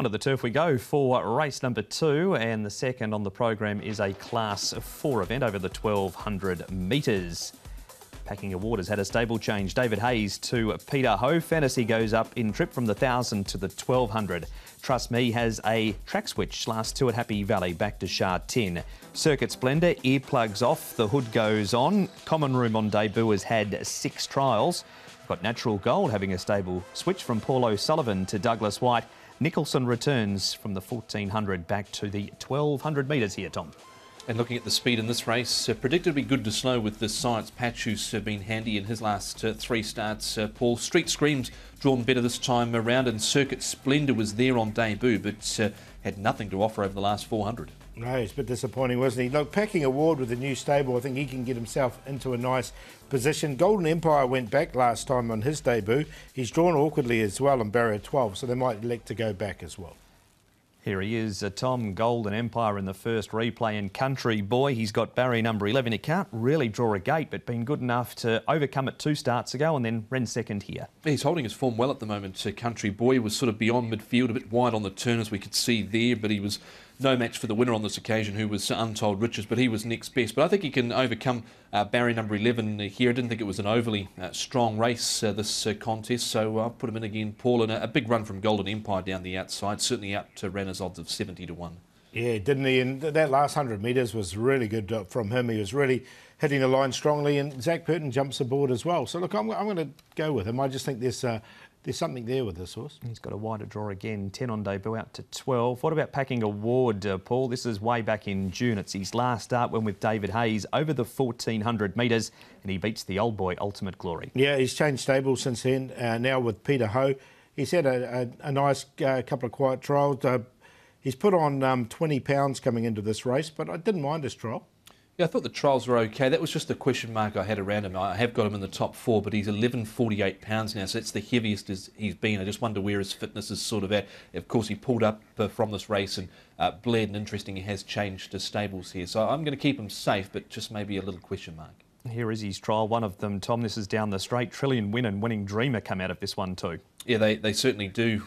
Onto the turf we go for race number 2, and the second on the program is a Class 4 event over the 1200 metres. Packing Award has had a stable change. David Hayes to Peter Ho. Fantasy goes up in trip from the 1000 to the 1200. Trust Me has a track switch. Last 2 at Happy Valley, back to Sha Tin. Circuit Splendor, earplugs off, the hood goes on. Common Room on debut has had 6 trials. Got Natural Gold having a stable switch from Paul O'Sullivan to Douglas White. Nicholson returns from the 1400 back to the 1200 metres here, Tom. And looking at the speed in this race, predicted to be good to slow with the Science Patch, who's been handy in his last 3 starts. Paul, Street Scream's drawn better this time around, and Circuit Splendor was there on debut, but had nothing to offer over the last 400. No, it's a bit disappointing, wasn't he? Look, Packing Award with the new stable, I think he can get himself into a nice position. Golden Empire went back last time on his debut. He's drawn awkwardly as well on barrier 12, so they might elect to go back as well. Here he is, Tom. Golden Empire in the first replay, and Country Boy. He's got barrier number 11. He can't really draw a gate, but been good enough to overcome it 2 starts ago and then ran second here. He's holding his form well at the moment. Country Boy was sort of beyond midfield, a bit wide on the turn as we could see there, but he was no match for the winner on this occasion, who was Untold Riches, but he was next best. But I think he can overcome barrier number 11 here. I didn't think it was an overly strong race, this contest, so I'll put him in again, Paul, and a big run from Golden Empire down the outside, certainly out to Ranner's odds of 70 to 1. Yeah, didn't he? And that last 100 metres was really good from him. He was really hitting the line strongly, and Zach Purton jumps aboard as well. So look, I'm going to go with him. I just think there's something there with this horse. He's got a wider draw again, 10 on debut out to 12. What about Packing Award, Paul? This is way back in June. It's his last start when with David Hayes over the 1400 metres, and he beats the old boy Ultimate Glory. Yeah, he's changed stables since then, now with Peter Ho. He's had a nice couple of quiet trials. He's put on 20 pounds coming into this race, but I didn't mind his trial. Yeah, I thought the trials were okay. That was just the question mark I had around him. I have got him in the top 4, but he's 11.48 pounds now, so it's the heaviest he's been. I just wonder where his fitness is sort of at. Of course, he pulled up from this race and bled, and interesting, he has changed his stables here. So I'm going to keep him safe, but just maybe a little question mark. Here is his trial, one of them, Tom. This is down the straight. Trillion Win and Winning Dreamer come out of this one too. Yeah, they certainly do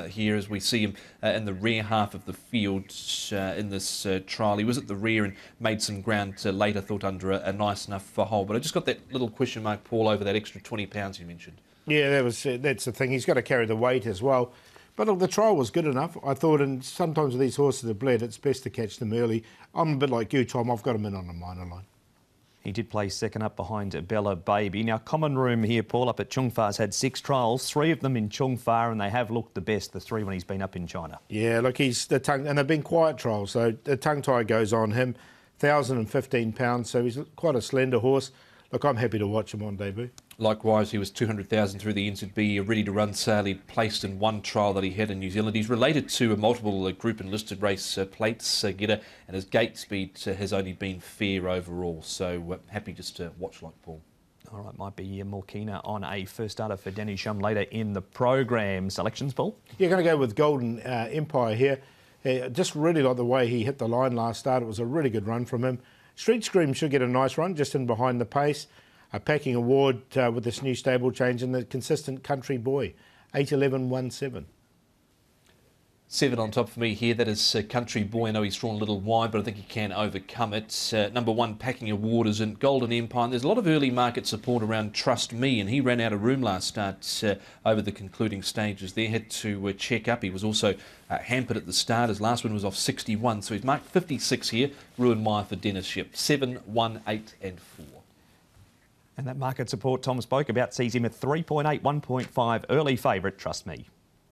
here, as we see him in the rear half of the field in this trial. He was at the rear and made some ground later, thought under a nice enough hole. But I just got that little question mark, Paul, over that extra 20 pounds you mentioned. Yeah, that's the thing. He's got to carry the weight as well. But look, the trial was good enough, I thought, and sometimes with these horses that bled, it's best to catch them early. I'm a bit like you, Tom. I've got him in on the minor line. He did play second up behind Bella Baby. Now, Common Room here, Paul, up at Chung Fa's had 6 trials, 3 of them in Chung Fa, and they have looked the best, the 3 when he's been up in China. Yeah, look, he's the tongue, and they've been quiet trials, so the tongue tie goes on him, 1,015 pounds, so he's quite a slender horse. Look, I'm happy to watch him on debut. Likewise, he was 200,000 through the NZB, ready to run sale. He'd placed in 1 trial that he had in New Zealand. He's related to a multiple group and listed race plates getter, and his gate speed has only been fair overall. So happy just to watch like Paul. All right, might be more keener on a first starter for Danny Shum later in the program. Selections, Paul? You're going to go with Golden Empire here. Just really like the way he hit the line last start. It was a really good run from him. Street Scream should get a nice run, just in behind the pace. A Packing Award with this new stable change, and the consistent Country Boy, 8.11.17. 7 on top for me here. That is Country Boy. I know he's drawn a little wide, but I think he can overcome it. Number 1, Packing Award, is in Golden Empire. And there's a lot of early market support around Trust Me, and he ran out of room last start over the concluding stages there. Had to check up. He was also hampered at the start. His last win was off 61, so he's marked 56 here. Ruin Mire for Dennis Ship. 7, 1, 8 and 4. And that market support Tom spoke about sees him at 3.8, 1.5, early favourite, Trust Me.